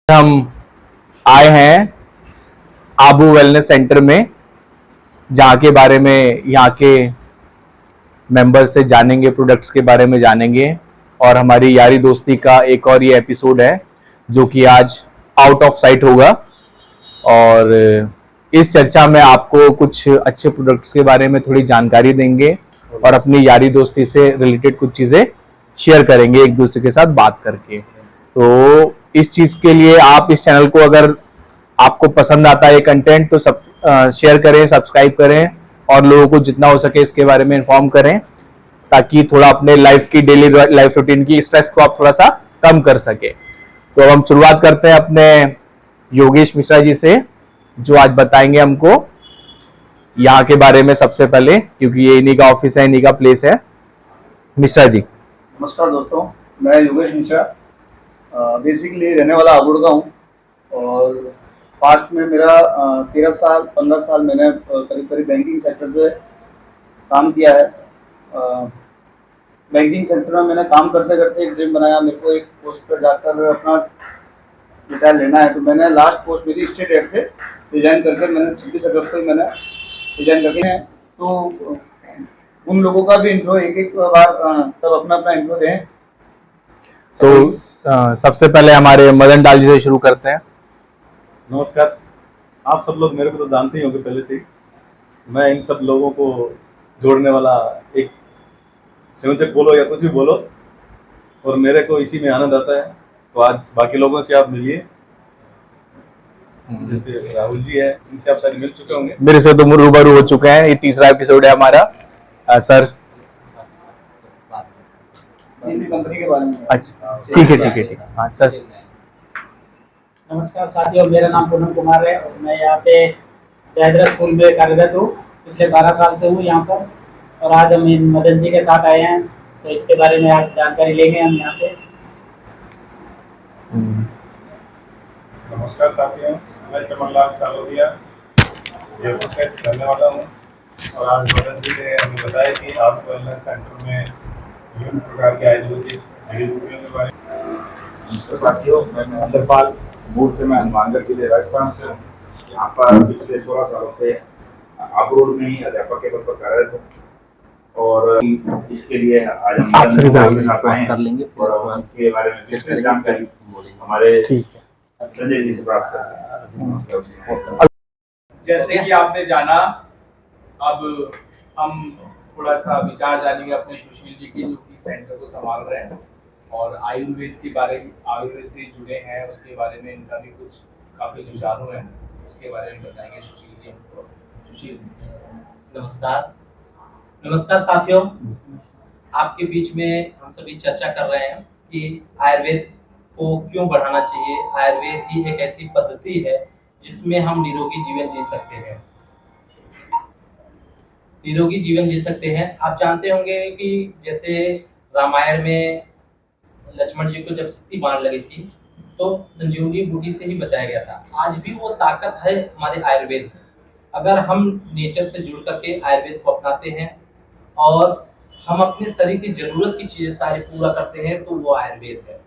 हम आए हैं आबू वेलनेस सेंटर में, जहाँ के बारे में यहाँ के मेंबर्स से जानेंगे, प्रोडक्ट्स के बारे में जानेंगे। और हमारी यारी दोस्ती का एक और ये एपिसोड है जो कि आज आउट ऑफ साइट होगा। और इस चर्चा में आपको कुछ अच्छे प्रोडक्ट्स के बारे में थोड़ी जानकारी देंगे और अपनी यारी दोस्ती से रिलेटेड कुछ चीज़ें शेयर करेंगे एक दूसरे के साथ बात करके। तो इस चीज़ के लिए आप इस चैनल को, अगर आपको पसंद आता है ये कंटेंट, तो सब शेयर करें, सब्सक्राइब करें और लोगों को जितना हो सके इसके बारे में इन्फॉर्म करें, ताकि थोड़ा अपने लाइफ की, डेली लाइफ रूटीन की स्ट्रेस को आप थोड़ा सा कम कर सके। तो अब हम शुरुआत करते हैं अपने योगेश मिश्रा जी से, जो आज बताएंगे हमको यहाँ के बारे में सबसे पहले, क्योंकि ये इन्हीं का ऑफिस है, इन्हीं का प्लेस है। मिश्रा जी। नमस्कार दोस्तों, मैं योगेश मिश्रा बेसिकली रहने वाला आबुड़ का हूँ। और पास्ट में मेरा 13 साल 15 साल मैंने करीब करीब बैंकिंग सेक्टर से काम किया है। बैंकिंग सेक्टर में मैंने काम करते करते एक ड्रीम बनाया, मेरे को एक पोस्ट पर जाकर अपना रिटायर लेना है। तो मैंने लास्ट पोस्ट मेरी स्टेट हेड से रिजाइन करके मैंने 26 अगस्त को ही मैंने रिजाइन करके हैं। तो उन लोगों का भी इंट्रो एक एक बार सब अपना अपना इंट्रो दें। तो सबसे पहले हमारे मदन लाल जी से शुरू करते हैं। नमस्कार। आप सब लोग मेरे को तो जानते ही होंगे पहले से ही। मैं इन सब लोगों को जोड़ने वाला एक संयोजक बोलो या कुछ भी बोलो, और मेरे को इसी में आनंद आता है। तो आज बाकी लोगों से आप मिलिए, जैसे राहुल जी है, इनसे आप शायद मिल चुके होंगे। मेरे से तो रूबरू हो चुके हैं, ये तीसरा एपिसोड है हमारा। सर कंपनी के बारे में। अच्छा, ठीक है ठीक है ठीक है। हाँ सर। नमस्कार साथियों, मेरा नाम पूनम कुमार है और मैं यहाँ पे जयद्रथ स्कूल में कार्यरत हूँ। पिछले 12 साल से हूँ यहाँ पर, और आज हम इन मदन जी के साथ आए हैं, तो इसके बारे में आज जानकारी लेंगे हम यहाँ से। नमस्कार साथियों, मैं चमनलाल सालोदिया जयपुर से रहने वाला हूँ। और आज मदन जी ने हमें बताया कि आप वेलनेस सेंटर में विभिन्न प्रकार के आयुर्वेदिक जड़ी बूटियों के बारे में। नमस्कार साथियों, मैं महेंद्रपाल, मूल से मैं हनुमानगढ़ के लिए राजस्थान से हूँ। यहाँ पर पिछले 16 सालों से आबू में ही अध्यापक के पद पर कार्यरत हूँ। और इसके लिए आज हम कर लेंगे और इसके बारे में विस्तृत जानकारी हमारे संजय जी से प्राप्त करते हैं। जैसे कि आपने जाना, अब हम थोड़ा सा विचार जानेंगे अपने सुशील जी की, जो कि सेंटर को संभाल रहे हैं और आयुर्वेद के बारे में, आयुर्वेद से जुड़े हैं, उसके बारे में इनका भी कुछ काफी जुझारू है, उसके बारे में बताएंगे सुशील जी हमको। सुशील। नमस्कार। नमस्कार साथियों, आपके बीच में हम सभी चर्चा कर रहे हैं कि आयुर्वेद को क्यों बढ़ाना चाहिए। आयुर्वेद ही एक ऐसी पद्धति है जिसमें हम निरोगी जीवन जी सकते हैं। निरोगी जीवन जी सकते हैं। आप जानते होंगे कि जैसे रामायण में लक्ष्मण जी को जब शक्ति बाण लगी थी तो संजीवनी बूटी से ही बचाया गया था। आज भी वो ताकत है हमारे आयुर्वेद में। अगर हम नेचर से जुड़ करके आयुर्वेद को अपनाते हैं और हम अपने शरीर की जरूरत की चीजें सारी पूरा करते हैं, तो वो आयुर्वेद है।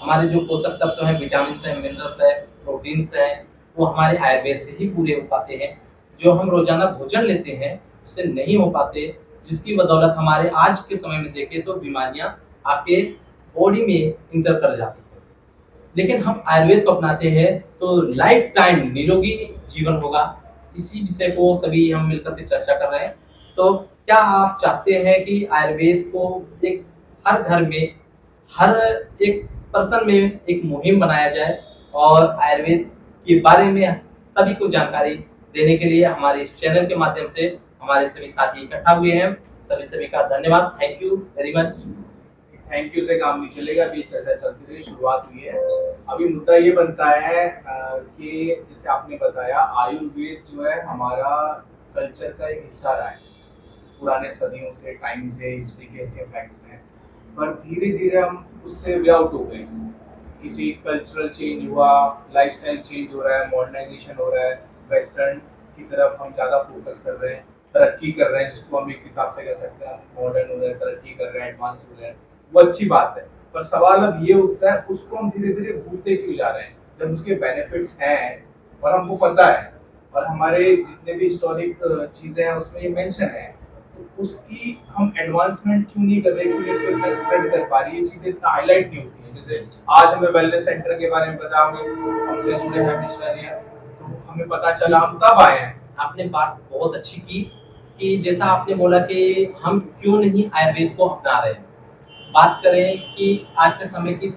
हमारे जो पोषक तत्व हैं, विटामिन है, मिनरल्स है, प्रोटीन्स हैं, वो हमारे आयुर्वेद से ही पूरे हो पाते हैं। जो हम रोजाना भोजन लेते हैं उससे नहीं हो पाते, जिसकी बदौलत हमारे आज के समय में देखें तो बीमारियां आपके बॉडी में इंटर कर जाती है। लेकिन हम आयुर्वेद को अपनाते हैं तो लाइफ टाइम निरोगी जीवन होगा। इसी विषय को सभी हम मिलकर के चर्चा कर रहे हैं। तो क्या आप चाहते हैं कि आयुर्वेद को एक हर घर में, हर एक पर्सन में एक मुहिम बनाया जाए और आयुर्वेद के बारे में सभी को जानकारी देने के लिए हमारे इस चैनल के माध्यम से हमारे सभी साथी इकट्ठा हुए हैं। सभी का धन्यवाद। Thank you very much. Thank you से काम नहीं चलेगा, अभी चर्चा चलती रही, शुरुआत हुई है। अभी मुद्दा ये बनता है कि जैसे आपने बताया, आयुर्वेद जो है हमारा कल्चर का एक हिस्सा रहा है, पुराने सदियों से, टाइम से, हिस्ट्री के इसके फैक्ट्स हैं। पर धीरे धीरे हम उससे वे आउट हो गए। किसी कल्चरल चेंज हुआ, लाइफस्टाइल चेंज हो रहा है, मॉडर्नाइजेशन हो रहा है, वेस्टर्न की तरफ हम ज़्यादा फोकस कर रहे हैं, तरक्की कर रहे हैं, जिसको हम एक हिसाब से कह सकते हैं मॉडर्न हो रहे हैं, तरक्की कर रहे हैं, एडवांस हो रहे हैं। वो अच्छी बात है, पर सवाल अब ये उठता है उसको हम धीरे धीरे भूलते क्यों जा रहे हैं, जब उसके बेनिफिट्स हैं और हमको पता है और हमारे जितने भी हिस्टोरिक चीजें हैं उसमें ये मेंशन है, तो उसकी हम एडवांसमेंट क्यों नहीं कर रहे, क्यों इसको इतना स्प्रेड कर पा रही है, ये चीजें इतना हाईलाइट नहीं होती है। जैसे आज हमें वेलनेस सेंटर के बारे में पता होगा, हमसे जुड़े हैं मिश्रा जी, तो हमें पता चला, हम तब आए हैं। आपने बात बहुत अच्छी की कि जैसा आपने बोला कि हम क्यों नहीं आयुर्वेद को अपना रहे हैं। बात करें कि आज के समय की,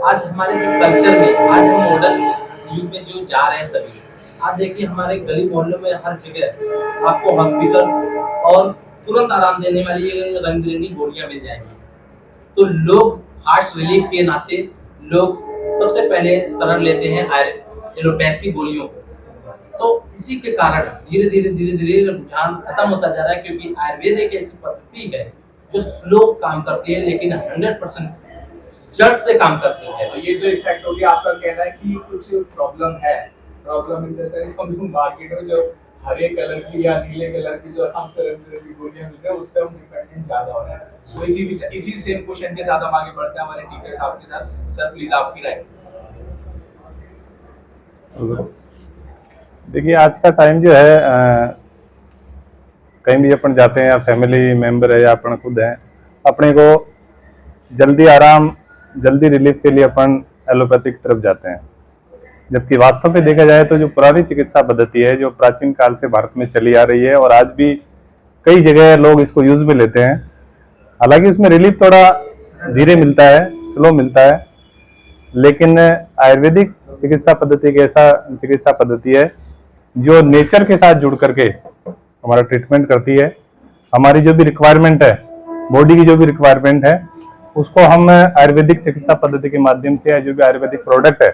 आज हमारे जो कल्चर में, आज हम मॉडर्न युग में जो जा रहे हैं सभी, आप देखिए हमारे गली मोहल्लों में हर जगह आपको हॉस्पिटल्स और तुरंत आराम देने वाली ये रंग बिरंगी गोलियां मिल जाएंगी। तो लोग हार्ट रिलीफ के नाते लोग सबसे पहले शरण लेते हैं एलोपैथी गोलियों को। तो इसी के कारण धीरे धीरे रुझान खत्म होता जा रहा है, क्योंकि आयुर्वेद एक ऐसी पद्धति है जो स्लो काम करती है लेकिन 100% जड़ से काम करती है। तो ये तो इफेक्ट हो गया। आपका कहना है कि कुछ प्रॉब्लम है, प्रॉब्लम इन द सेंस हम मार्केट में जो हरे कलर की या नीले कलर की जो हम रंग की गोलियां मिल रही है उस पर हम डिपेंडेंट ज्यादा हो रहे हैं। तो इसी सेम क्वेश्चन के साथ हम आगे बढ़ते हैं हमारे टीचर साहब के साथ। सर प्लीज आपकी राय। देखिए आज का टाइम जो है कहीं भी अपन जाते हैं या फैमिली मेंबर है या अपन खुद हैं, अपने को जल्दी आराम, जल्दी रिलीफ के लिए अपन एलोपैथिक तरफ जाते हैं। जबकि वास्तव में देखा जाए तो जो पुरानी चिकित्सा पद्धति है, जो प्राचीन काल से भारत में चली आ रही है और आज भी कई जगह लोग इसको यूज में लेते हैं, हालांकि उसमें रिलीफ थोड़ा धीरे मिलता है, स्लो मिलता है, लेकिन आयुर्वेदिक चिकित्सा पद्धति एक ऐसा चिकित्सा पद्धति है जो नेचर के साथ जुड़ करके हमारा ट्रीटमेंट करती है। हमारी जो भी रिक्वायरमेंट है, बॉडी की जो भी रिक्वायरमेंट है, उसको हम आयुर्वेदिक चिकित्सा पद्धति के माध्यम से या जो भी आयुर्वेदिक प्रोडक्ट है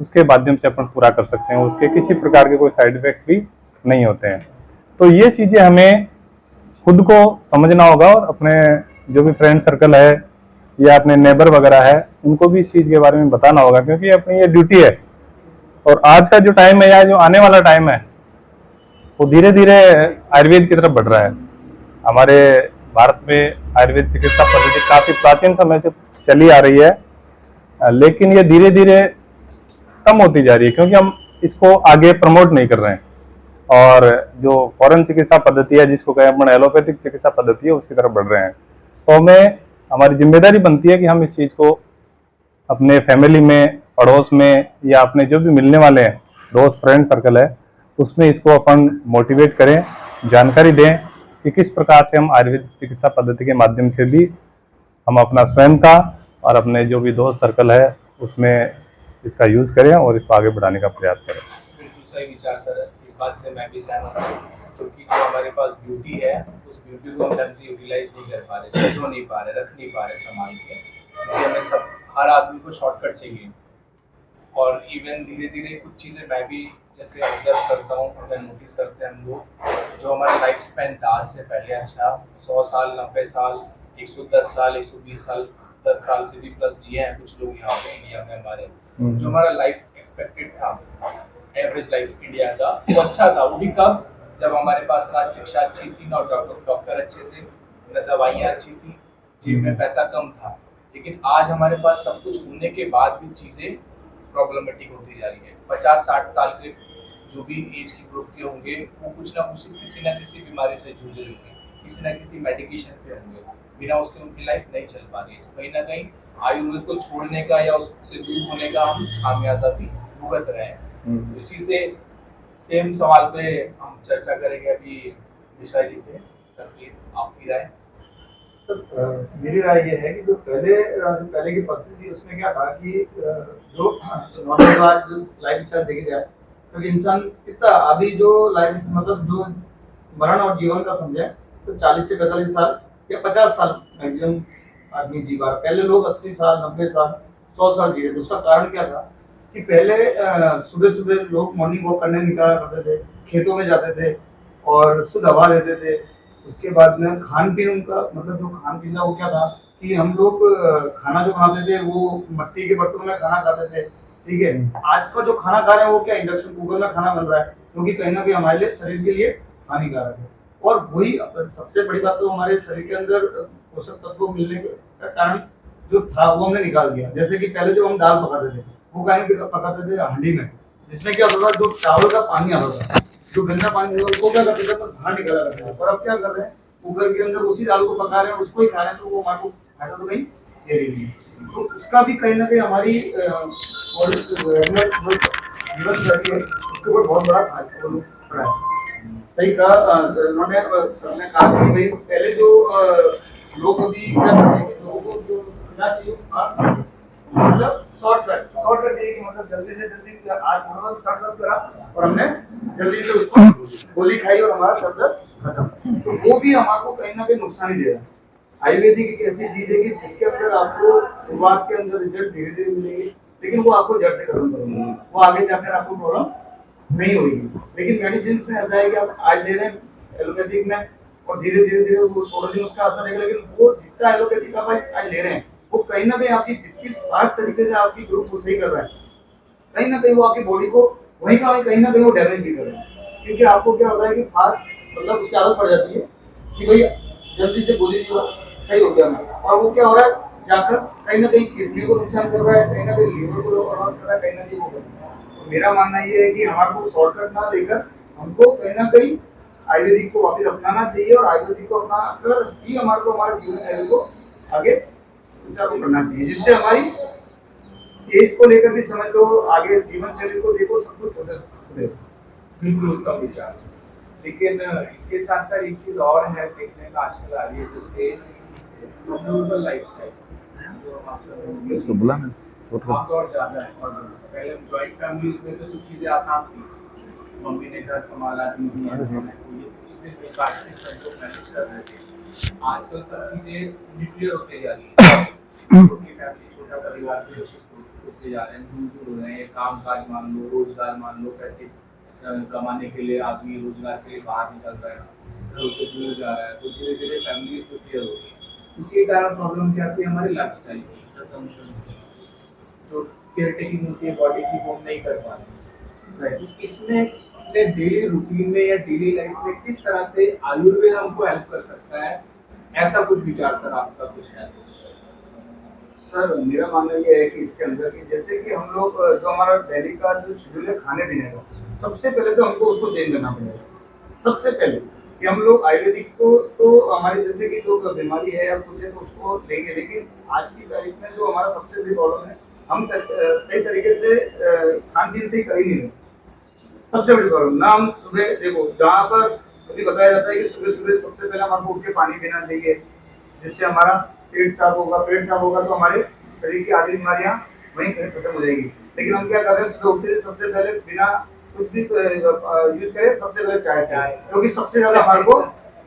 उसके माध्यम से अपन पूरा कर सकते हैं। उसके किसी प्रकार के कोई साइड इफेक्ट भी नहीं होते हैं। तो ये चीजें हमें खुद को समझना होगा और अपने जो भी फ्रेंड सर्कल है या अपने नेबर वगैरह है उनको भी इस चीज के बारे में बताना होगा, क्योंकि अपनी ये ड्यूटी है। और आज का जो टाइम है या जो आने वाला टाइम है वो धीरे धीरे आयुर्वेद की तरफ बढ़ रहा है। हमारे भारत में आयुर्वेद चिकित्सा पद्धति काफी प्राचीन समय से चली आ रही है, लेकिन ये धीरे धीरे कम होती जा रही है क्योंकि हम इसको आगे प्रमोट नहीं कर रहे हैं। और जो फॉरेन चिकित्सा पद्धति है, जिसको कहें अपन एलोपैथिक चिकित्सा पद्धति है, उसकी तरफ बढ़ रहे हैं। तो हमें, हमारी जिम्मेदारी बनती है कि हम इस चीज को अपने फैमिली में, पड़ोस में या अपने जो भी मिलने वाले हैं दोस्त फ्रेंड सर्कल है उसमें इसको अपन मोटिवेट करें, जानकारी दें कि किस प्रकार से हम आयुर्वेदिक चिकित्सा पद्धति के माध्यम से भी हम अपना स्वयं का और अपने जो भी दोस्त सर्कल है उसमें इसका यूज करें और इसको आगे बढ़ाने का प्रयास करें। बिल्कुल सही विचार सर, इस बात से मैं भी सहमत हूँ, क्योंकि जो हमारे पास ब्यूटी है उस ब्यूटी को हम ढंग से यूटिलाइज नहीं कर पा रहे, सजो नहीं पा रहे, रख नहीं पा रहे संभाल के, क्योंकि हमें सब, हर आदमी को शॉर्टकट चाहिए। और इवन धीरे धीरे कुछ चीज़ें मैं भी जैसे ऑब्जर्व करता हूँ, अगर नोटिस करते हैं हम लोग, जो हमारा लाइफ स्पैन था आज से पहले, अच्छा 100 साल, 90 साल, 110 साल, 120 साल, 10 साल से भी प्लस जिए हैं कुछ लोग यहाँ पे इंडिया में हमारे। जो हमारा लाइफ एक्सपेक्टेड था, एवरेज लाइफ इंडिया का, वो अच्छा था। वो भी कब, जब हमारे पास ना शिक्षा अच्छी थी, ना डॉक्टर अच्छे थे, ना दवाइयाँ अच्छी थी, जेब में पैसा कम था। लेकिन आज हमारे पास सब कुछ होने के बाद भी चीज़ें प्रॉब्लमेटिक होती जा रही है। 50-60 साल के जो भी एज की ग्रुप के होंगे वो कुछ ना कुछ, किसी ना किसी बीमारी से जूझ रहे होंगे, किसी ना किसी मेडिकेशन पे होंगे, बिना उसके उनकी लाइफ नहीं चल पा रही है। तो कहीं ना कहीं आयुर्वेद को छोड़ने का या उससे दूर होने का हम खामियाजा भी भुगत रहे हैं। इसी से सेम सवाल पे हम चर्चा करेंगे अभी मिश्रा जी से। सर प्लीज आपकी राय। मेरी राय ये है कि जो पहले की पद्धति थी उसमें क्या था कि जो नॉर्मल आज जो लाइफ स्टाइल देखी जाए, क्योंकि इंसान कितना अभी जो लाइफ, मतलब जो मरण और जीवन का समझे तो 40 से 45 साल या 50 साल मैक्सिमम आदमी जी पा। पहले लोग 80 साल, 90 साल, 100 साल जी रहे थे। उसका कारण क्या था कि पहले सुबह सुबह लोग मॉर्निंग वॉक करने निकला करते थे, खेतों में जाते थे और शुद्ध हवा लेते थे। उसके बाद में खान पीन उनका, मतलब जो खान पीन था वो क्या था कि हम लोग खाना जो खाते थे वो मट्टी के बर्तनों में खाना खाते थे, ठीक है। आज का जो खाना खा रहे हैं वो क्या इंडक्शन कुकर में खाना बन रहा है, क्योंकि कहीं ना कहीं हमारे लिए, शरीर के लिए हानिकारक है। और वही सबसे बड़ी बात, तो हमारे शरीर के अंदर पोषक तत्व मिलने का कारण जो था वो हमने निकाल दिया। जैसे कि पहले जो हम दाल पकाते थे वो कहीं पे पकाते थे हांडी में, जिसमें क्या होता था जो चावल का पानी आता था, जो गंदा पानी होता था उसको क्या करते थे तो बाहर निकाला करते थे। और अब क्या कर रहे हैं, कुकर के अंदर उसी दाल को पका रहे हैं, उसको ही खा रहे हैं, तो वो हमारे को फायदा तो कहीं दे रही नहीं है। तो उसका भी कहीं ना कहीं हमारी जीवन शैली है उसके ऊपर बहुत बड़ा पड़ा है। सही कहा उन्होंने, सबने कहा कि भाई पहले जो लोग अभी क्या करते हैं कि लोगों को जो क्या चाहिए मतलब शॉर्टकट चाहिए कि मतलब जल्दी से जल्दी आज थोड़ा सा सर दर्द करा और हमने जल्दी से उसको गोली खाई और हमारा सर दर्द खत्म। तो वो भी हमारे को कहीं ना कहीं नुकसान ही दे रहा है। आयुर्वेदिक एक ऐसी चीज है कि जिसके अंदर आपको शुरुआत के अंदर रिजल्ट धीरे धीरे मिलेंगे, लेकिन वो आपको जड़ से खत्म करेंगे, वो आगे जाकर आपको प्रॉब्लम नहीं होगी। लेकिन मेडिसिन में ऐसा है कि आप आज ले रहे हैं एलोपैथिक में और धीरे धीरे धीरे वो थोड़ा दिन उसका असर रहेगा, लेकिन वो जितना एलोपैथिक आप आज ले रहे हैं वो कहीं ना कहीं आपकी जितनी फास्ट तरीके से आपकी ग्रुप को सही कर रहा है, कहीं ना कहीं वो आपकी बॉडी को वहीं का वहीं कहीं ना कहीं वो डैमेज भी कर रहा है। क्योंकि आपको क्या होता है कि फास्ट मतलब उसकी आदत पड़ जाती है कि भाई जल्दी से गोली सही हो गया मैं, और वो क्या हो रहा है जाकर कहीं ना कहीं किडनी को नुकसान कर रहा है, कहीं ना कहीं लीवर को लॉस कर रहा है, कहीं ना कहीं वो कर रहा है। तो मेरा मानना ये है कि हमारे को शॉर्टकट ना लेकर हमको कहीं ना कहीं आयुर्वेदिक को वापस अपनाना चाहिए, और आयुर्वेदिक को अपना कर ही हमारे को हमारे जीवन शैली को आगे करना चाहिए, जिससे हमारी एज को लेकर भी समझ लो, आगे जीवन शैली को देखो, सब कुछ सुधरे। बिल्कुल उत्तम विचार। लेकिन इसके साथ साथ एक चीज और है देखने का आजकल आ रही है, जैसे नॉर्मल लाइफस्टाइल जो आमतौर ज्यादा है। और पहले हम जॉइंट फैमिलीज में तो चीजें आसान थी, मम्मी ने घर संभाला, दीदी ने चीजें बेकार से सब लोग मैनेज कर रहे थे। आजकल सब चीजें न्यूक्लियर होते जा रही है, छोटी फैमिली छोटा परिवार के शिफ्ट होते जा रहे हैं, दूर दूर हो रहे हैं, काम काज मान लो, रोजगार मान लो, पैसे कमाने के लिए आदमी रोजगार के लिए बाहर निकल रहा है, घर से दूर जा रहा है, तो धीरे धीरे फैमिलीज क्लियर हो रही है। उसके कारण प्रॉब्लम क्या आती है हमारी लाइफस्टाइल की, कंजम्पशंस की, जो केयर टेकिंग होती है बॉडी की वो हम नहीं कर पाते। राइट, इसमें अपने डेली रूटीन में या डेली लाइफ में किस तरह से आयुर्वेद हमको हेल्प कर सकता है, ऐसा कुछ विचार सर आपका कुछ है? सर मेरा मानना ये है कि इसके अंदर कि जैसे कि हम लोग जो हमारा डेली का जो शेड्यूल है खाने पीने का, सबसे पहले तो हमको उसको चेंज करना पड़ेगा। सबसे पहले कि हम लोग आयुर्वेदिक को तो हमारे जैसे कि जो बीमारी है या कुछ है तो उसको लेंगे, लेकिन आज की तारीख में जो हमारा सबसे बड़ी प्रॉब्लम है, हम सही तरीके से खान पीन से ही कर ही नहीं रहे। सबसे बड़ी प्रॉब्लम ना, हम सुबह देखो जहाँ पर अभी बताया जाता है कि सुबह सुबह सबसे पहले हमारे उठ के पानी पीना चाहिए, जिससे हमारा पेट साफ होगा, पेट साफ होगा तो हमारे शरीर की आधी बीमारियां वहीं कहीं खत्म हो जाएगी। लेकिन हम क्या कर रहे हैं, सुबह उठते ही सबसे पहले बिना कुछ भी यूज करे सबसे पहले चाय, क्योंकि सबसे ज्यादा हमारे को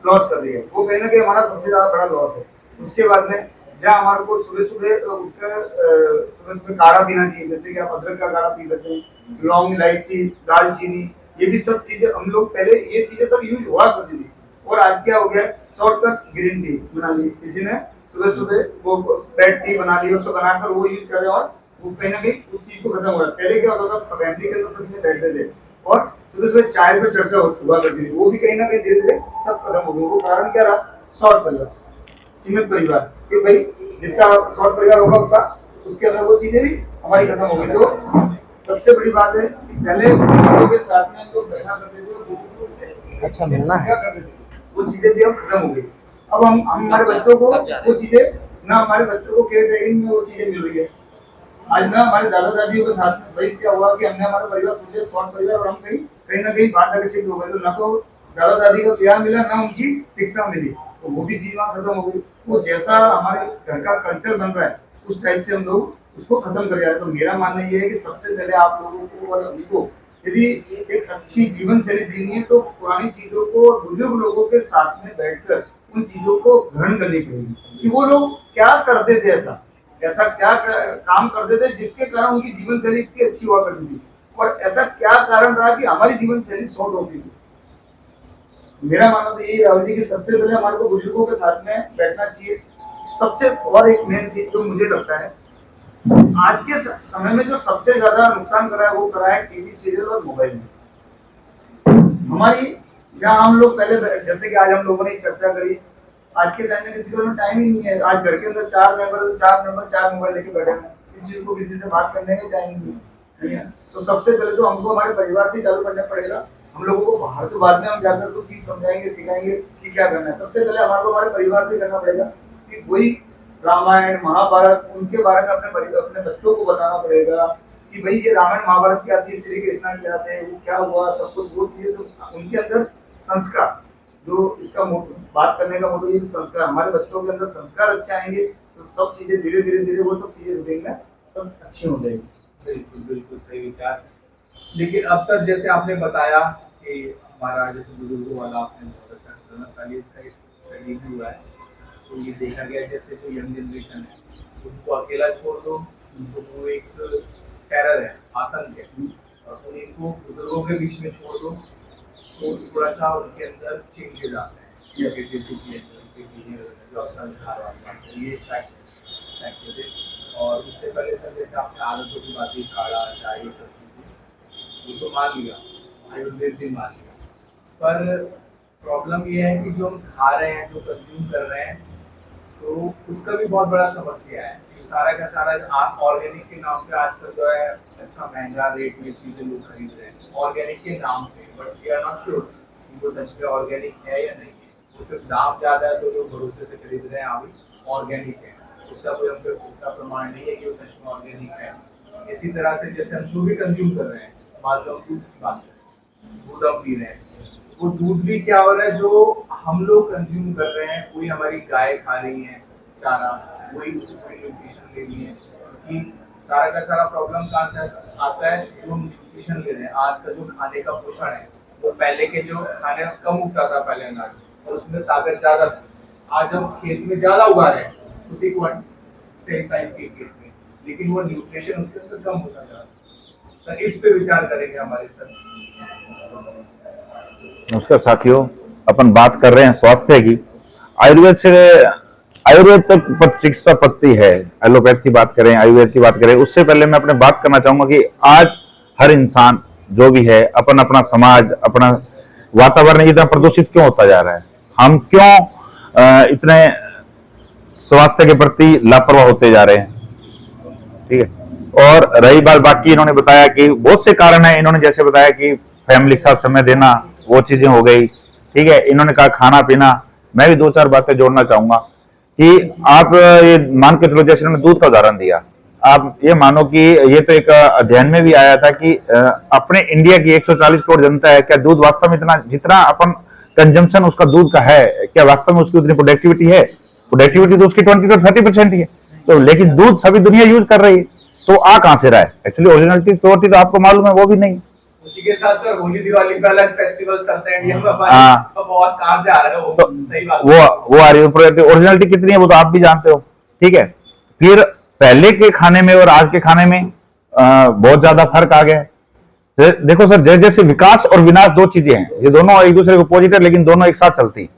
लॉस कर रही है, वो कहीं ना कहीं हमारा सबसे ज्यादा बड़ा लॉस है। उसके बाद में जहाँ हमारे को सुबह सुबह उठकर सुबह सुबह काढ़ा पीना चाहिए, जैसे कि आप अदरक का काढ़ा पी सकते हैं, लौंग, इलायची, दालचीनी, ये भी सब चीजें हम लोग पहले ये चीजें सब यूज हुआ करती थी, और आज क्या हो गया, शॉर्टकट ग्रीन टी बना ली किसी ने, सुबह सुबह वो रेड टी बना ली, उसको बनाकर वो यूज कर रहे हैं, और वो कहीं ना कहीं उस चीज को खत्म हो रहा है। पहले क्या होता था, फैमिली के अंदर सभी बैठते थे और सुबह सुबह चाय पर चर्चा हुआ करती थी, वो भी कहीं ना कहीं धीरे धीरे सब खत्म हो गई। वो कारण क्या रहा, शॉर्ट परिवार, सीमित परिवार, कि भाई जितना शॉर्ट परिवार होगा उतना उसके अंदर वो चीजें भी हमारी खत्म हो गई। तो सबसे बड़ी बात है कि पहले लोगों के साथ में लोग बैठा करते थे, अच्छा मिलना है, वो चीजें भी अब खत्म हो गई। अब हम हमारे बच्चों को वो चीजें ना, हमारे बच्चों को केयर टेकिंग में वो चीजें मिल रही है। आज ना हमारे दादा दादियों के साथ में भाई क्या हुआ कि हमने हमारा परिवार सोचे शॉर्ट परिवार, और हम कहीं ना कहीं बाहर जाकर शिफ्ट हो गए, तो ना तो दादा दादी का प्यार मिला, ना उनकी शिक्षा मिली, तो वो भी चीज वहाँ खत्म हो गई। वो जैसा हमारे घर का कल्चर बन रहा है उस टाइप से हम लोग उसको खत्म कर रहे हैं। तो मेरा मानना ये है कि सबसे पहले आप लोगों को और हमको यदि एक अच्छी जीवन शैली जीनी है तो पुरानी चीजों को और बुजुर्ग लोगों के साथ में बैठकर उन चीजों को ग्रहण करनी पड़ेगी कि वो लोग क्या करते थे, ऐसा क्या काम करते थे जिसके कारण उनकी जीवन शैली इतनी अच्छी हुआ करती थी, और ऐसा क्या कारण रहा कि हमारी जीवन शैली शॉर्ट होती थी। मेरा मानना तो यही राहुल जी कि सबसे पहले हमारे को बुजुर्गों के साथ में बैठना चाहिए। सबसे और एक मेन चीज जो मुझे लगता है आज के समय में जो सबसे ज्यादा नुकसान करा है वो करा है टीवी सीरियल और मोबाइल में। हमारी जहाँ हम लोग पहले जैसे कि आज हम लोगों ने चर्चा करी आज के टाइम में किसी को टाइम ही नहीं है। आज घर के अंदर 4 मेंबर 4 मोबाइल लेके बैठे हैं, किसी को किसी से बात करने का टाइम नहीं है। तो सबसे पहले तो हमको हमारे परिवार से चालू करना पड़ेगा। हम लोगों को बाहर तो बाद में हम जाकर तो चीज समझाएंगे सिखाएंगे कि क्या करना है। सबसे पहले हमारे को हमारे परिवार से करना पड़ेगा कि वही रामायण महाभारत उनके बारे में अपने बच्चों को बताना पड़ेगा कि भाई ये रामायण महाभारत क्या थी, श्री कृष्ण क्या थे, वो क्या हुआ, सब कुछ वो चीजें। तो उनके अंदर संस्कार, जो इसका बात करने का मोटो ये संस्कार, हमारे बच्चों के अंदर संस्कार अच्छे आएंगे तो सब चीजें धीरे धीरे वो सब चीजें रूटीन में सब अच्छी हो जाएगी। बिल्कुल बिल्कुल सही विचार। लेकिन अब सर जैसे आपने बताया कि हमारा जैसे बुजुर्गों वाला आपने बहुत अच्छा बताया, पहले इसका एक स्टडी भी हुआ है तो ये देखा गया जैसे जो यंग जनरेशन है उनको अकेला छोड़ दो, उनको वो एक टेरर है, आतंक है, और उनको बुजुर्गों के बीच में छोड़ दो तो थोड़ा सा उनके अंदर चेंजेस आते हैं, जो संस्कार वाले ये फैक्ट थे। और उससे पहले सर जैसे आपने आदतों की बात की, काढ़ा चाय ये सब चीज़ें वो तो मान लिया, आयुर्वेद भी मान लिया, पर प्रॉब्लम ये है कि जो हम खा रहे हैं, जो कंज्यूम कर रहे हैं, तो उसका भी बहुत बड़ा समस्या है कि सारा का सारा ऑर्गेनिक के नाम पे आजकल जो है अच्छा महंगा रेट में चीज़ें लोग खरीद रहे हैं ऑर्गेनिक के नाम पे, but we are not sure कि वो सच में ऑर्गेनिक है या नहीं है। वो सिर्फ दाम ज़्यादा है तो लोग भरोसे से खरीद रहे हैं, हाँ भाई ऑर्गेनिक है, उसका कोई हम पे पुख्ता प्रमाण नहीं है कि वो सच में ऑर्गेनिक है। इसी तरह से जैसे हम जो भी कंज्यूम कर रहे हैं, मान लो दूध की बात करें, दूध हम पी रहे हैं, वो दूध भी क्या हो रहा है जो हम लोग कंज्यूम कर रहे हैं, वही हमारी गाय खा रही है चारा, वही उसे कोई न्यूट्रिशन ले रही है। क्योंकि सारा का सारा प्रॉब्लम कहाँ से आता है, जो हम न्यूट्रिशन ले रहे हैं, आज का जो खाने का पोषण है वो पहले के जो खाने कम उगता था पहले अनाज, और उसमें ताकत ज़्यादा थी। आज हम खेत में ज़्यादा उगा रहे हैं उसी को सेम साइज के खेत में, लेकिन वो न्यूट्रिशन उसके अंदर कम होता जा रहा है। सर इस पे विचार करेंगे हमारे सर। नमस्कार साथियों, अपन बात कर रहे हैं स्वास्थ्य की। आयुर्वेद तक चिकित्सा पद्धति है, एलोपैथ की बात करें, आयुर्वेद की बात करें। उससे पहले मैं अपने बात करना चाहूंगा कि आज हर इंसान जो भी है, अपना समाज, अपना वातावरण इतना प्रदूषित क्यों होता जा रहा है, हम क्यों इतने स्वास्थ्य के प्रति लापरवाह होते जा रहे हैं, ठीक है। और रही बात बाकी, इन्होंने बताया कि बहुत से कारण है, इन्होंने जैसे बताया कि फैमिली के साथ समय देना, वो चीजें हो गई, ठीक है। इन्होंने कहा खाना पीना, मैं भी 2-4 बातें जोड़ना चाहूंगा कि आप ये मान के चलो, जैसे इन्होंने दूध का उदाहरण दिया, आप ये मानो कि ये तो एक अध्ययन में भी आया था कि अपने इंडिया की 140 करोड़ जनता है, क्या दूध वास्तव में इतना जितना अपन कंजम्पशन उसका दूध का है, क्या वास्तव में उसकी उतनी प्रोडक्टिविटी है? प्रोडक्टिविटी तो उसकी 20 से 30% ही है, तो लेकिन दूध सभी दुनिया यूज कर रही है, तो आ कहां से रहा है? एक्चुअली ओरिजिनलिटी प्योरिटी तो आपको मालूम है वो भी नहीं। उसी के साथ सर होली दिवाली पे अलग फेस्टिवल चलते हैं इंडिया में, बहुत कहां से आ रहा है वो, तो सही बात वो आ रही है, ओरिजिनलिटी कितनी है वो तो आप भी जानते हो, ठीक है। फिर पहले के खाने में और आज के खाने में बहुत ज्यादा फर्क आ गया है। देखो सर, जैसे विकास और विनाश दो चीजें हैं, ये दोनों एक दूसरे के अपोजिट है, लेकिन दोनों एक साथ चलती है।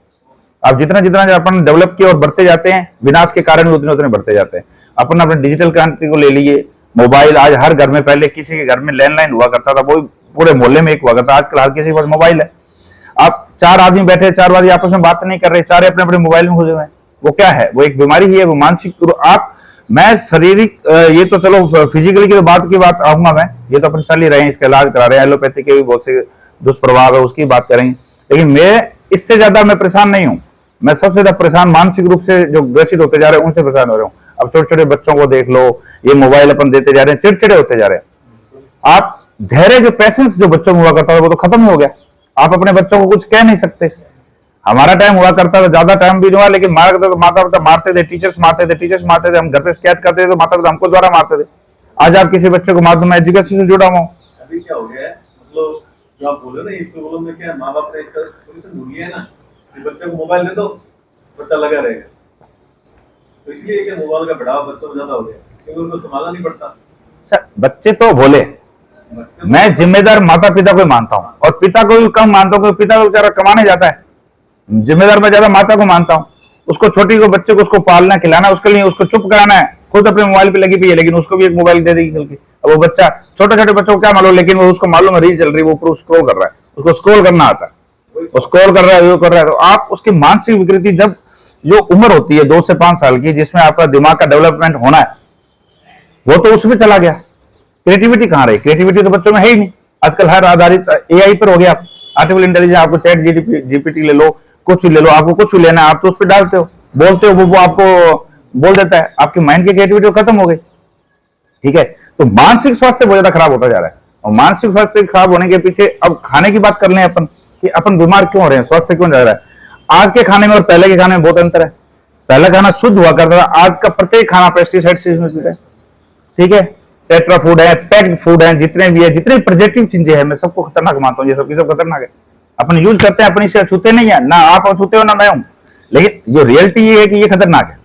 अब जितना जितना अपन डेवलप की और बढ़ते जाते हैं, विनाश के कारण भी उतने उतने बढ़ते जाते हैं। अपन अपने डिजिटल क्रांति को ले लिए, मोबाइल आज हर घर में, पहले किसी के घर में लैंडलाइन हुआ करता था, वो पूरे मोहल्ले में एक हुआ करता, आजकल हर किसी के पास मोबाइल है। आप 4 आदमी बैठे, 4 आदमी आपस में बात नहीं कर रहे, चारे अपने अपने मोबाइल में घुसे हुए हैं। वो क्या है? वो एक बीमारी ही है, वो मानसिक। आप मैं शारीरिक, ये तो चलो फिजिकली की बात आऊंगा मैं, ये तो अपन चल ही रहे हैं, इसका इलाज करा रहे हैं, एलोपैथी के भी बहुत से दुष्प्रभाव है, उसकी बात करेंगे। लेकिन मैं इससे ज्यादा मैं परेशान नहीं हूं, मैं सबसे ज्यादा परेशान मानसिक रूप से जो ग्रसित होते जा रहे हैं उनसे परेशान हो रहा हूँ। अब छोटे छोटे बच्चों को देख लो, ये मोबाइल अपन देते जा रहे हैं, चिड़चिड़े होते जा रहे हैं। आप धैर्य, जो पैसेंस जो बच्चों में हुआ करता था वो तो खत्म हो गया। आप अपने बच्चों को कुछ कह नहीं सकते। हमारा टाइम हुआ करता था, ज्यादा टाइम भी नहीं हुआ, लेकिन मारा करता था, माता पिता मारते थे, टीचर्स मारते थे, हम घर पे शिकायत करते थे तो माता पिता हमको द्वारा मारते थे। आज आप किसी बच्चे को मार दो, मैं एजुकेशन से जुड़ा हुआ हूँ। अभी क्या हो गया है, मतलब जो आप बोले ना, ये प्रॉब्लम में क्या माँ बाप ने इसका सोल्यूशन ढूंढ लिया है ना, कि बच्चे को मोबाइल दे दो, बच्चा लगा रहेगा। तो इसलिए कि मोबाइल का बढ़ावा बच्चों में ज्यादा हो गया, क्योंकि उनको संभालना नहीं पड़ता। सर बच्चे तो बोले, मैं जिम्मेदार माता पिता को मानता हूँ, और पिता को भी कम मानता हूँ, क्योंकि पिता को बेचारा कमाने जाता है। जिम्मेदार मैं ज्यादा माता को मानता हूँ। उसको छोटी को बच्चे को उसको पालना खिलाना, उसके लिए उसको चुप कराना है, खुद अपने मोबाइल पे लगी हुई है, लेकिन उसको भी एक मोबाइल दे देगी कल की। अब वो बच्चा, छोटे छोटे बच्चों को क्या मालूम, लेकिन वो उसको मालूम है रील चल रही है, वो ऊपर स्क्रॉल कर रहा है, उसको स्क्रॉल करना आता है, वो स्क्रॉल कर रहा है, वो कर रहा है। तो आप उसकी मानसिक विकृति, जब जो उम्र होती है 2 से 5 साल की, जिसमें आपका दिमाग का डेवलपमेंट होना है, वो तो उसमें चला गया। क्रिएटिविटी कहाँ रही? क्रिएटिविटी तो बच्चों में है ही नहीं। आजकल हर आधारित एआई पर हो गया। आर्टिफिशियल इंटेलिजेंस, आपको चैट जीपीटी ले लो, कुछ भी ले लो, आपको कुछ भी लेना है आप तो उस पर डालते हो, बोलते हो, वो आपको बोल देता है। आपकी माइंड की क्रिएटिविटी खत्म हो गई। ठीक है, तो मानसिक स्वास्थ्य बहुत ज्यादा खराब होता जा रहा है। और मानसिक स्वास्थ्य खराब होने के पीछे अब खाने की बात कर लें अपन, कि अपन बीमार क्यों हो रहे हैं, स्वास्थ्य क्यों जा रहा है। आज के खाने में और पहले के खाने में बहुत अंतर है। पहला खाना शुद्ध हुआ करता था, आज का प्रत्येक खाना पेस्टिसाइड से है। ठीक है, टेट्रा फूड है, पैक्ड फूड है, जितने भी है, जितने प्रिजर्वेटिव चीजें हैं, मैं सबको खतरनाक मानता हूँ। ये सब खतरनाक है। अपन यूज करते हैं, अपन इसे अछूते नहीं है, ना आप अछूते हो ना मैं हूं, लेकिन जो रियलिटी ये है कि ये खतरनाक है,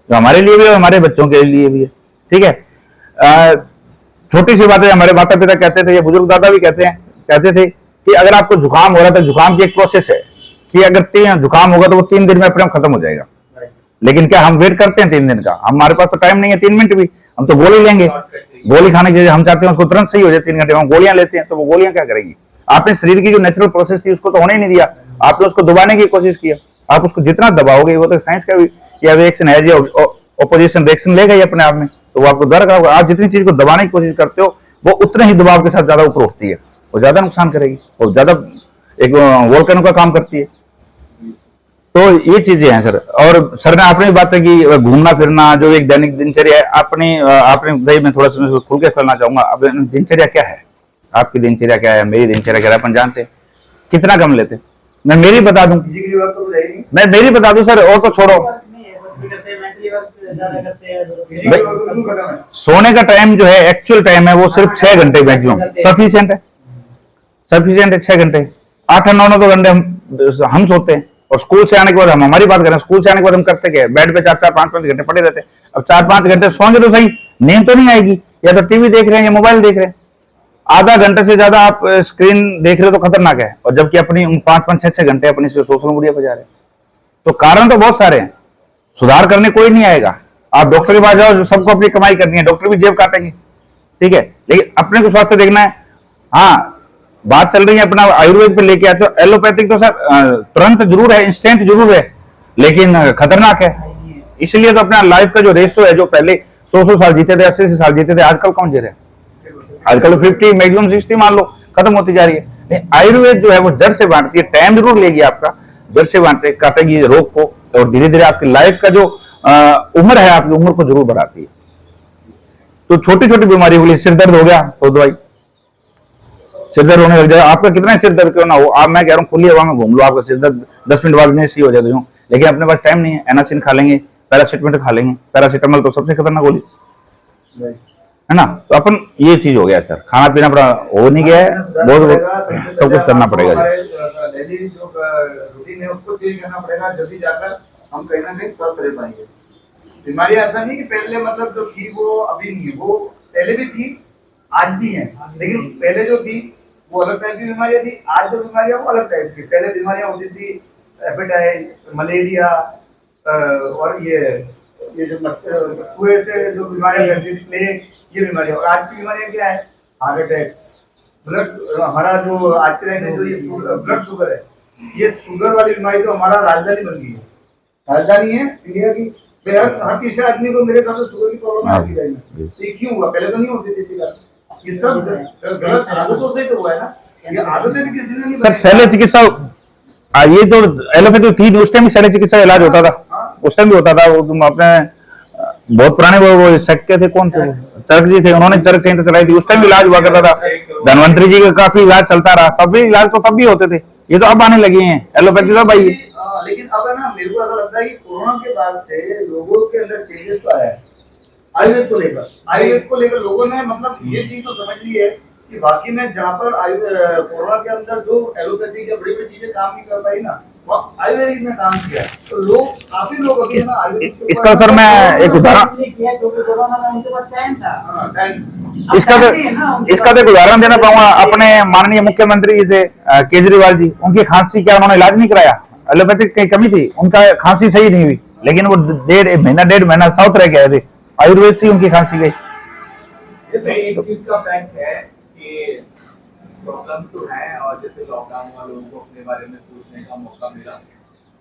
जो हमारे लिए भी है, हमारे बच्चों के लिए भी है। ठीक है, छोटी सी बात है, हमारे माता पिता कहते थे, ये बुजुर्ग दादा भी कहते थे कि अगर आपको जुकाम हो रहा है तो जुकाम की एक प्रोसेस है कि अगर जुकाम होगा तो वो 3 दिन में अपने आप खत्म हो जाएगा। लेकिन क्या हम वेट करते हैं 3 दिन का? हमारे पास तो टाइम नहीं है 3 मिनट भी। हम तो गोली लेंगे, गोली खाने की हम चाहते हैं उसको तुरंत सही हो जाए 3 घंटे में, हम गोलियां लेते हैं। तो वो गोलियां क्या करेगी? आपने शरीर की जो नेचुरल प्रोसेस थी उसको तो होने ही नहीं दिया, आपने उसको दबाने की कोशिश की। आप उसको जितना दबाओगे, वो तो साइंस का भी रिएक्शन है, ऑपोजिशन रिएक्शन लेगा ही अपने आप में, तो वो आपको डर होगा। आप जितनी चीज को दबाने की कोशिश करते हो, वो उतने ही दबाव के साथ ज्यादा ऊपर उठती है, वो ज्यादा नुकसान करेगी, वो ज्यादा एक वोल्केनो का काम करती है। तो ये चीजें हैं सर। और सर ने आपने बात है कि घूमना फिरना जो एक दैनिक दिनचर्या है, आपने भाई मैं थोड़ा सा खुल के करना चाहूंगा। अब दिनचर्या क्या है, आपकी दिनचर्या क्या है, मेरी दिनचर्या क्या है, अपन जानते हैं। कितना कम लेते? मैं मेरी बता दूं, मैं मेरी बता दूं सर, और तो छोड़ो। सोने का टाइम जो है, एक्चुअल टाइम है, वो सिर्फ 6 घंटे मैक्सिमम सफिशिएंट है। 6 घंटे, 8-9 घंटे हम सोते हैं। और स्कूल से आने के बाद हम हमारी बात करें, स्कूल से आने के बाद हम करते क्या? बेड पे 4-4, 5-5 घंटे पड़े रहते हैं। अब 4-5 घंटे सोएंगे तो सही, नींद तो नहीं आएगी, या तो टीवी देख रहे हैं या मोबाइल देख रहे हैं। आधा घंटे से ज्यादा आप स्क्रीन देख रहे हो तो खतरनाक है, और जबकि अपनी 5-5, 6-6 घंटे अपनी सोशल मीडिया पर जा रहे हैं। तो कारण तो बहुत सारे हैं, सुधार करने कोई नहीं आएगा। आप डॉक्टर के पास जाओ, जो सबको अपनी कमाई करनी है, डॉक्टर भी जेब काटेंगे। ठीक है, लेकिन अपने को स्वास्थ्य देखना है। हाँ, बात चल रही है अपना आयुर्वेद पे लेके आते हो, एलोपैथिक तो सर तुरंत जरूर है, इंस्टेंट जरूर है, लेकिन खतरनाक है। इसलिए तो अपना लाइफ का जो रेशो है, जो पहले 100 साल जीते थे, 80 साल जीते थे, आजकल कौन जी रहे हैं? आजकल 50, मैक्सिमम 60 मान लो, खत्म होती जा रही है। आयुर्वेद जो है वो जड़ से बांटती है, टाइम जरूर लेगी आपका, जड़ से काटेगी रोग को, और धीरे धीरे आपकी लाइफ का जो उम्र है, आपकी उम्र को जरूर बढ़ाती है। तो छोटी छोटी बीमारी हो गई, सिर दर्द हो गया तो दवाई, सिर दर्द होने लग जाए, आपका कितना सिर दर्द क्यों ना हो, आप मैं कह रहा हूँ खुली हवा में घूम लो, आपका सिर दर्द 10 मिनट बाद में सही हो जाए यूं। लेकिन अपने पास टाइम नहीं है, एनासिन खा लेंगे, पैरासिटामोल खा लेंगे। पैरासिटामोल तो सबसे खतरनाक गोली है ना। तो अपन ये चीज हो गया सर, खाना पीना बड़ा हो नहीं गया है, बहुत सब कुछ करना पड़ेगा। डेली जो रूटीन है उसको चेंज करना पड़ेगा, जल्दी जाकर हम कहीं ना कहीं स्वस्थ रह पाएंगे। बीमारी ऐसा नहीं कि पहले मतलब जो थी वो अभी नहीं है, वो पहले भी थी, आज भी है, लेकिन पहले जो थी वो अलग टाइप की बीमारियां थी, आज जो बीमारियां वो अलग टाइप की। पहले बीमारियां होती थी हेपेटाइटिस, मलेरिया, और ये जो चूहे से जो बीमारियां फैलती थी, प्लेग, ये बीमारियां। और आज की बीमारियां क्या है? हार्ट अटैक, ब्लड, हमारा जो आज के टाइम में जो ये ब्लड शुगर है, ये शुगर वाली बीमारी तो हमारा राजधानी बन गई है, राजधानी है इंडिया की। हर तीसरे आदमी को मेरे ख्याल से शुगर की प्रॉब्लम है आज के टाइम में। तो ये क्यों हुआ? पहले तो नहीं होती थी। ये सब गलत आदतों से तो हुआ है ना, ये आदतें भी किसी ने नहीं। सर शल्य चिकित्सा, ये तो एलोपैथी थी, उस टाइम भी शल्य चिकित्सा इलाज होता था, उस टाइम भी होता था। वो तुम अपने बहुत पुराने वो शक्य थे, कौन थे, चरक जी थे, उन्होंने चरक संहिता चलाई थी, उस टाइम भी इलाज हुआ करता था। धनवंतरी जी का काफी इलाज चलता रहा, तब भी इलाज तो तब भी होते थे। ये तो अब आने लगे हैं एलोपैथी तो भाई। लेकिन अब है ना, मेरे को ऐसा लगता है कि कोरोना के बाद से लोगों के अंदर चेंजेस तो आया है आयुर्वेद को लेकर लोगों ने मतलब ये चीज तो समझ ली है कि बाकी में जहाँ पर कोरोना के अंदर जो एलोपैथी के बड़ी बड़ी चीजें काम नहीं कर पाई ना, वहाँ आयुर्वेदिक ने काम किया। तो लोग, काफी लोग अभी है ना आयुर्वेदिक। इसका सर मैं एक उदाहरण, इसका तो एक उदाहरण देना चाहूंगा। अपने माननीय मुख्यमंत्री जी थे केजरीवाल जी, उनकी खांसी क्या उन्होंने इलाज नहीं कराया? एलोपैथिक की कमी थी, उनका खांसी सही नहीं हुई, लेकिन वो 1.5 महीना साउथ रह गए थे, आयुर्वेद से उनकी खांसी गई। एक चीज का फैक्ट है कि प्रॉब्लम्स तो हैं, और जैसे लॉकडाउन हुआ, लोगों को अपने बारे में सोचने का मौका मिला,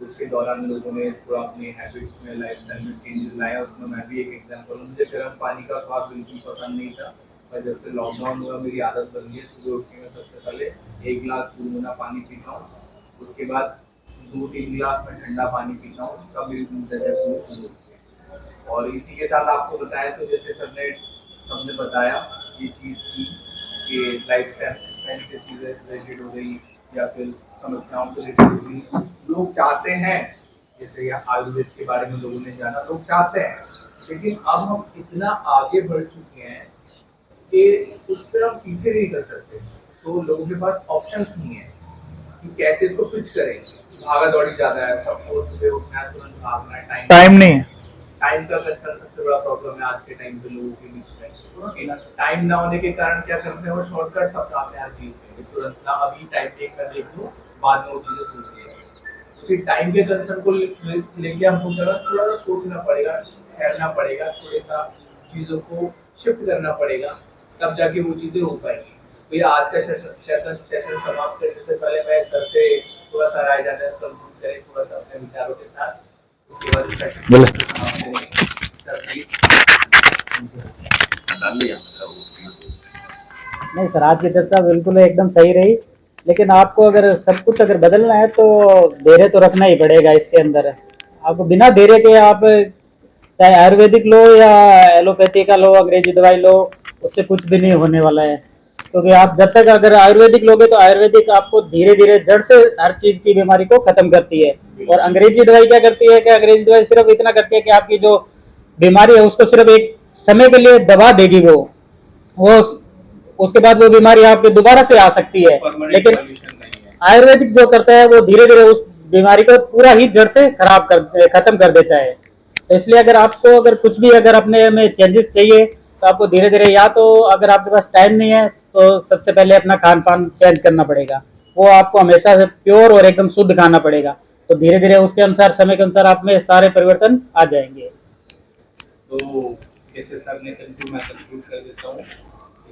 उसके दौरान लोगों ने थोड़ा अपनी हैबिट्स में लाइफस्टाइल में चेंजेस लाया। उसमें मैं भी एक एग्जांपल हूँ। मुझे गर्म पानी का स्वाद बिल्कुल पसंद नहीं था, पर जब से लॉकडाउन हुआ मेरी आदत बन गई है। सुबह उठ के मैं सबसे पहले एक गिलास गुनगुना पानी पीता हूँ, उसके बाद 2-3 गिलास में ठंडा पानी पीता हूँ, तब मेरी दिनचर्या शुरू होती है। और इसी के साथ आपको बताया, तो जैसे सबने बताया ये चीज़ की कि लाइफ स्टाइल से चीज़ें रिलेटेड हो गई या फिर समस्याओं से रिलेटेड हो गई। लोग चाहते हैं, जैसे या आयुर्वेद के बारे में लोगों ने जाना, लोग चाहते हैं, लेकिन अब हम इतना आगे बढ़ चुके हैं कि उससे हम पीछे नहीं कर सकते। तो लोगों के पास ऑप्शंस नहीं है कि कैसे इसको स्विच करें। भागा दौड़ी ज़्यादा है, सबको सुबह उठना है, तुरंत भागना है, टाइम नहीं है। टाइम का कंसर्न सबसे बड़ा प्रॉब्लम है आज के टाइम पे लोगों के बीच में। टाइम ना होने के कारण क्या करते हैं, वो शॉर्टकट्स अपनाते हैं हर चीज़ में, तुरंत ना अभी टाइम देख लूँ, बाद में वो चीज़ें सोच लेंगे। उसी टाइम के कंसर्न को लेके हमको थोड़ा सा सोचना पड़ेगा, ठहरना पड़ेगा, थोड़ा सा चीज़ों को शिफ्ट करना पड़ेगा, तब जाके वो चीज़ें हो पाएंगी। तो ये आज का सेशन समाप्त करने से पहले मैं सर से थोड़ा सा राय जाना कंक्लूड करें, थोड़ा सा अपने विचारों के साथ, उसके बाद सेशन बोले। समाप्त करेंगे। Sir please. नहीं सर, आज की चर्चा बिल्कुल एकदम सही रही, लेकिन आपको अगर सब कुछ अगर बदलना है तो धैर्य तो रखना ही पड़ेगा इसके अंदर। आपको बिना धैर्य के आप चाहे आयुर्वेदिक लो या एलोपैथी का लो, अंग्रेजी दवाई लो, उससे कुछ भी नहीं होने वाला है। क्योंकि आप जब तक अगर आयुर्वेदिक लोगे तो आयुर्वेदिक आपको धीरे धीरे जड़ से हर चीज की बीमारी को खत्म करती है। और अंग्रेजी दवाई क्या करती है कि अंग्रेजी दवाई सिर्फ इतना करती है कि आपकी जो बीमारी है उसको सिर्फ एक समय के लिए दबा देगी, वो उसके बाद वो बीमारी आपके दोबारा से आ सकती है। लेकिन आयुर्वेदिक जो करता है वो धीरे धीरे उस बीमारी को पूरा ही जड़ से खत्म कर देता है। तो इसलिए अगर आपको अगर कुछ भी अगर अपने में चेंजेस चाहिए तो आपको धीरे धीरे, या तो अगर आपके पास टाइम नहीं है तो सबसे पहले अपना खान पान चेंज करना पड़ेगा। वो आपको हमेशा से प्योर और एकदम शुद्ध खाना पड़ेगा। तो धीरे धीरे उसके अनुसार, समय के अनुसार आप में सारे परिवर्तन आ जाएंगे। तो जैसे सर ने मैं कंक्लूड कर देता हूँ।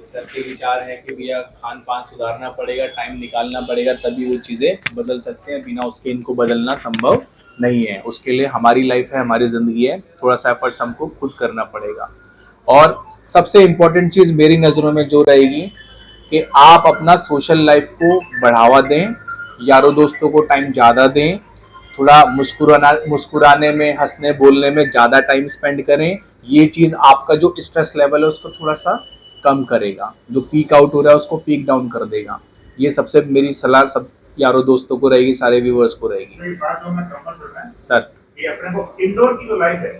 सर के विचार है कि भैया खान पान सुधारना पड़ेगा, टाइम निकालना पड़ेगा, तभी वो चीज़ें बदल सकते हैं, बिना उसके इनको बदलना संभव नहीं है। उसके लिए हमारी लाइफ है, हमारी ज़िंदगी है, थोड़ा सा एफर्ट्स हमको खुद करना पड़ेगा। और सबसे इम्पोर्टेंट चीज़ मेरी नज़रों में जो रहेगी कि आप अपना सोशल लाइफ को बढ़ावा दें, यारों दोस्तों को टाइम ज़्यादा दें, थोड़ा मुस्कुराने में, हंसने बोलने में ज़्यादा टाइम स्पेंड करें। ये चीज़ आपका जो स्ट्रेस लेवल है उसको थोड़ा सा कम करेगा, जो पीक आउट हो रहा है उसको पीक डाउन कर देगा। ये सबसे मेरी सलाह सब यारों दोस्तों को रहेगी, सारे व्यूवर्स को रहेगी। तो ये बात जो मैं कहना चाह रहा हूं सर, कि अपने को इंडोर की जो लाइफ है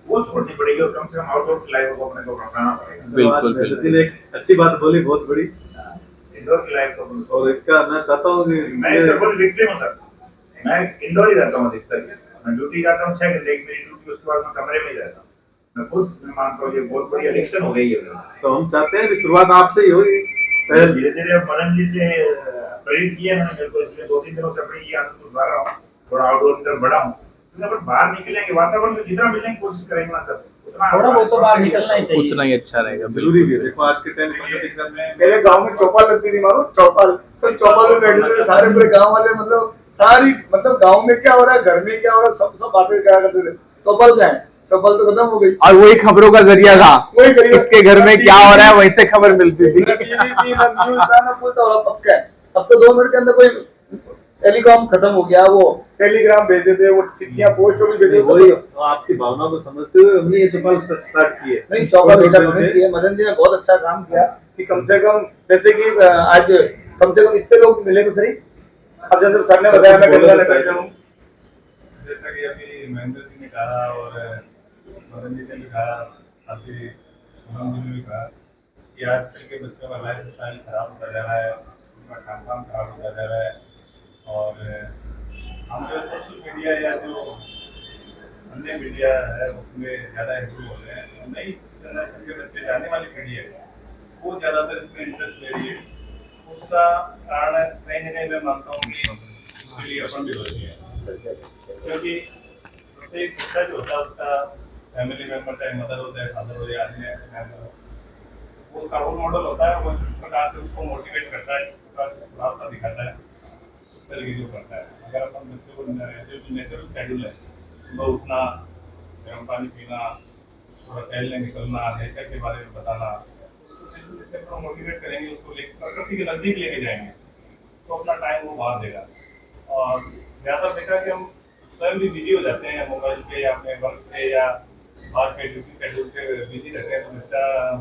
वो छोड़नी पड़ेगी और कम से कम आउटडोर की लाइफ को अपने को अपनाना पड़ेगा। बिल्कुल आज बिल्कुल। ने एक अच्छी बात बोली, बहुत बड़ी। इंडोर की लाइफ को, और इसका मैं चाहता हूँ कि मैं इसका बहुत विक्टिम हूँ सर। मैं इंडोर ही रहता हूँ अधिकतर। मैं ड्यूटी जाता हूँ 6 घंटे की मेरी ड्यूटी, उसके बाद मैं कमरे में ही रहता हूँ। मैं मानता हूँ ये बहुत बड़ी एडिक्शन हो गई है। तो हम चाहते हैं कि शुरुआत आपसे ही होगी। धीरे धीरे मदन जी से प्रेरित किया मैंने मेरे को, इसलिए 2-3 दिनों से अपनी ये आदत सुधार रहा हूँ, थोड़ा आउटडोर की तरफ बढ़ा हूँ। तो अपन बाहर निकलेंगे, वातावरण से जितना मिलने की कोशिश करेंगे ना सर, थोड़ा बहुत तो बाहर निकलना ही चाहिए। उतना ही अच्छा रहेगा। जरूरी भी है। देखो आज के टाइम में पहले गांव में चौपाल लगती थी, मारो चौपाल, सब चौपाल में बैठे थे सारे पूरे गांव वाले, मतलब गांव में क्या हो रहा है, घर में क्या हो रहा है, सब बातें क्या करते थे। चौपाल क्या है, चौपाल तो खत्म हो गई। और वही खबरों का जरिया था, इसके घर में क्या हो रहा है वहीं से खबर मिलती थी। अब तो 2 मिनट के अंदर कोई टेलीकॉम खत्म हो गया, वो टेलीग्राम भेज देते, वो चिट्ठियां पोस्ट ऑफिस भेज वही देते। आपकी भावना को समझते हुए हमने ये चौपाल स्टार्ट की है। नहीं, चौपाल मदन जी ने बहुत अच्छा काम किया कि कम से कम, जैसे कि आज कम से कम इतने लोग मिले तो सही। अब जैसे सर ने बताया, मैं गंगा नगर से हूँ, जैसा कि अभी महेंद्र जी ने कहा और मदन जी ने भी कहा, अभी पूनम जी ने भी कहा कि आजकल के बच्चों का लाइफ स्टाइल खराब होता जा रहा है, उनका खान पान खराब होता जा रहा है। और हम जो सोशल मीडिया या जो अन्य मीडिया है उसमें ज़्यादा इम्प्रूव हो रहे हैं। नई जनरेशन के बच्चे, जाने वाली पीढ़ी है, वो ज़्यादातर इसमें इंटरेस्ट ले रही है। उसका कारण कहीं न कहीं मैं मानता हूँ कि उसके लिए अपन भी हो रही है, क्योंकि प्रत्येक बच्चा जो होता है उसका फैमिली मेम्बर, चाहे मदर हो चाहे फादर हो या अन्य मेम्बर हो, वो उसका रोल मॉडल होता है। वो जिस प्रकार से उसको मोटिवेट करता है, जिस प्रकार से सुधारता दिखाता है, उस तरीके जो करता है। अगर अपन बच्चे को जो नेचुरल शेड्यूल है, सुबह उठना, गर्म पानी पीना, थोड़ा टहलने निकलना, नेचर के बारे में बताना, जैसे जैसे अपना मोटिवेट करेंगे, उसको लेकर प्रकृति के नज़दीक लेके जाएंगे तो अपना टाइम वो बाहर देगा। और ज़्यादा देखा कि हम स्वयं भी बिजी हो जाते हैं मोबाइल पे या अपने वर्क से या बाहर के ड्यूटी शेड्यूल से बिजी रहते हैं, तो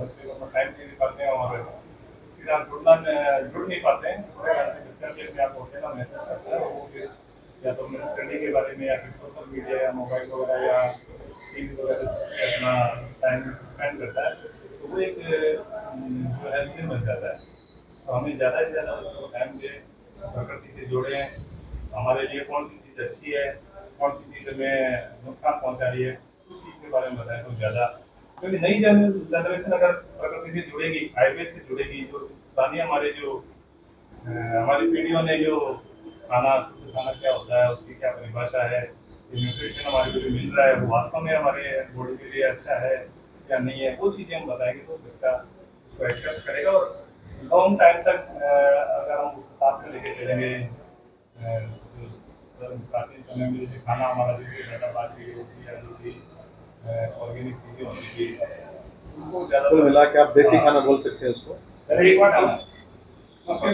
बच्चे को अपना टाइम दे नहीं पाते हैं और उसके साथ जुड़ नहीं पाते हैं। उसके कारण से बच्चा भी अपने आप को अकेला महसूस करता है और वो फिर या तो अपने स्टडी के बारे में या फिर सोशल मीडिया या मोबाइल वगैरह या टीवी वगैरह पे अपना टाइम स्पेंड करता है, तो वो एक जो है रूटीन बन जाता है। तो हमें ज़्यादा से ज़्यादा बच्चों को टाइम दें, प्रकृति से जोड़ें, हमारे लिए कौन सी चीज़ अच्छी है, कौन सी चीज़ हमें नुकसान पहुंचा रही है, उस चीज़ के बारे में बताएं तो ज़्यादा। क्योंकि नई जनरेशन अगर प्रकृति से जुड़ेगी, आयुर्वेद से जुड़ेगी, जो पुरानी हमारे जो हमारी पीढ़ियों ने जो खाना, शुद्ध खाना क्या होता है, उसकी क्या परिभाषा है, ये न्यूट्रिशन हमारे को जो मिल रहा है वो वास्तव में हमारे बॉडी के लिए अच्छा है या नहीं है, वो चीज़ें हम बताएंगे तो बच्चा उसको एक्सेप्ट करेगा। और लॉन्ग टाइम तक अगर हम उसको साथ में लेके चलेंगे, प्राचीन समय में जैसे खाना हमारा जैसे ज़्यादा बाजरी, रोटी या जो भी ऑर्गेनिक चीज़ें होती थी, उनको ज़्यादा कुल मिला के आप देसी खाना बोल सकते हैं उसको। एक बार उसके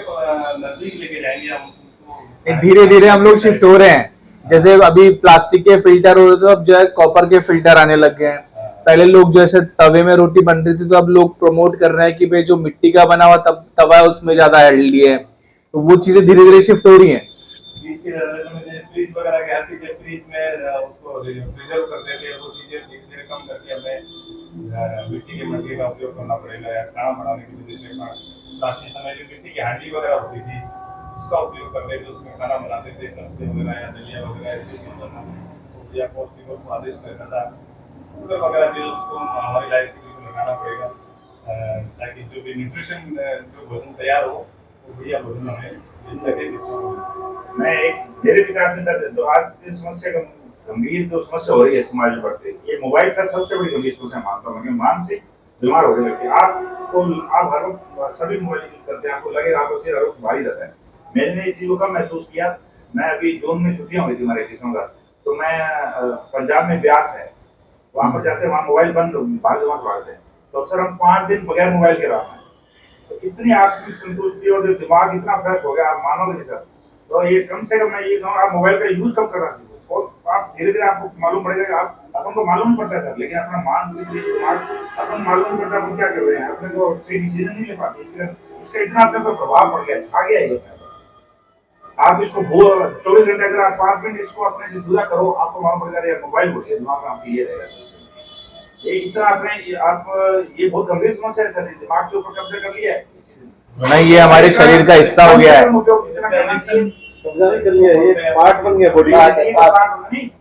नज़दीक लेके जाएंगे हम उनको। धीरे धीरे हम लोग शिफ्ट हो रहे हैं। जैसे अभी प्लास्टिक के फिल्टर हो रहे थे, अब जो है कॉपर के फिल्टर आने लग गए हैं। पहले लोग जैसे तवे में रोटी बन रही थी, तो अब लोग प्रमोट कर रहे हैं कि भाई जो मिट्टी का बना हुआ तवा है उसमें ज्यादा हेल्दी है। तो वो चीजें धीरे धीरे शिफ्ट हो रही हैं। फ्रीज वगैरह की हर चीजें फ्रीज में उसको प्रिजर्व करते थे, वो चीजें धीरे धीरे कम करके हमें मिट्टी के मटके का उपयोग करना पड़ेगा। या खाना बनाने के लिए जैसे प्राचीन समय में मिट्टी की हांडी वगैरह होती थी, उसका उपयोग करते थे, उसमें खाना बनाते थे, सब्जी वगैरह या दलिया वगैरह या पौष्टिक और स्वादिष्ट रहता था। शुगर वगैरह भी उसको हमारी लाइफ में लगाना पड़ेगा ताकि जो भी न्यूट्रिशन जो भोजन तैयार हो वो बढ़िया भोजन हमें मिल सके। मैं एक मेरे विचार से सर, तो आज की समस्या गंभीर जो समस्या हो रही है समाज में बढ़ते, ये मोबाइल सर सबसे बड़ी गंभीर समस्या मानता हूँ मैं। मानसिक बीमार हो गए व्यक्ति, आप हर वक्त सभी मोबाइल यूज करते हैं, आपको लगेगा आपको सिर हर वक्त भारी रहता है। मैंने इस चीज को कब महसूस किया, मैं अभी जून में छुट्टियां हुई थी हमारे किस्मों का, तो मैं पंजाब में ब्यास है, वहां पर जाते हैं, वहाँ मोबाइल बंद भागते हैं, तो अक्सर हम 5 दिन बगैर मोबाइल के रहा है। तो इतनी आत्मिक संतुष्टि और जो दिमाग इतना फ्रेश हो गया, आप मानोगे नहीं सर। तो ये कम से कम मैं ये कहूँगा, आप मोबाइल का यूज कम करना चाहिए और आप धीरे धीरे आपको मालूम पड़ेगा। आप अपन को मालूम नहीं पड़ता है सर, लेकिन अपना मानसिक दिमाग अपन मालूम नहीं पड़ता अपन क्या कर रहे हैं, अपने को सही डिसीजन नहीं ले पाते। इसका इतना अपने पर प्रभाव पड़ गया, छा गया है। आप इसको 24 घंटे अगर आप 5 मिनट इसको अपने से जुड़ा करो, आपको मालूम पड़ेगा यार मोबाइल हो गया, दिमाग में आपकी ये रहेगा। ये इतना आपने आप ये बहुत गंभीर समस्या है सर, दिमाग के ऊपर कब्जा कर लिया है। नहीं, ये हमारे शरीर का हिस्सा हो गया है। कब्जा नहीं कर लिया, ये पार्ट बन गया बॉडी का।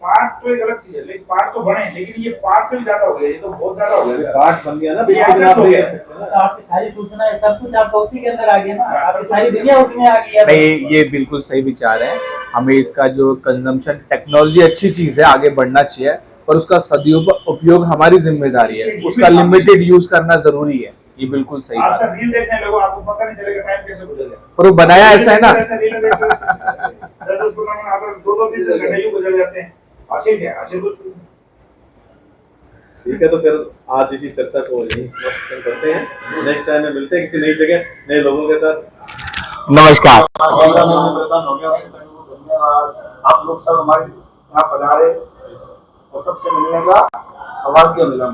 पार्ट तो एक अलग चीज है, लेकिन पार्ट तो बने, लेकिन ये पार्ट से भी ज्यादा हो गया, ये तो बहुत ज्यादा हो गया। पार्ट बन गया ना, आपकी सारी सूचना सब कुछ आपका उसी के अंदर आ गया ना, आपकी सारी दुनिया उसमें आ गई है। नहीं, ये बिल्कुल सही विचार है। हमें इसका जो कंजम्पशन, टेक्नोलॉजी अच्छी चीज है, आगे बढ़ना चाहिए, पर उसका सदुपयोग हमारी जिम्मेदारी है। उसका लिमिटेड यूज करना जरूरी है। ये बिल्कुल सही बात है। रील देखने लगो, आपको पता नहीं चलेगा टाइम कैसे गुजर गया। पर वो बनाया ऐसा है ना, 2-2 घंटे यूं गुजर जाते हैं। हासिल क्या हासिल कुछ। ठीक है, तो फिर आज इसी चर्चा को यहीं समाप्त करते हैं। नेक्स्ट टाइम में मिलते हैं किसी नई जगह नए लोगों के साथ। नमस्कार। धन्यवाद, आप लोग सब हमारे यहाँ पधारे और सबसे मिलने का सौभाग्य मिला।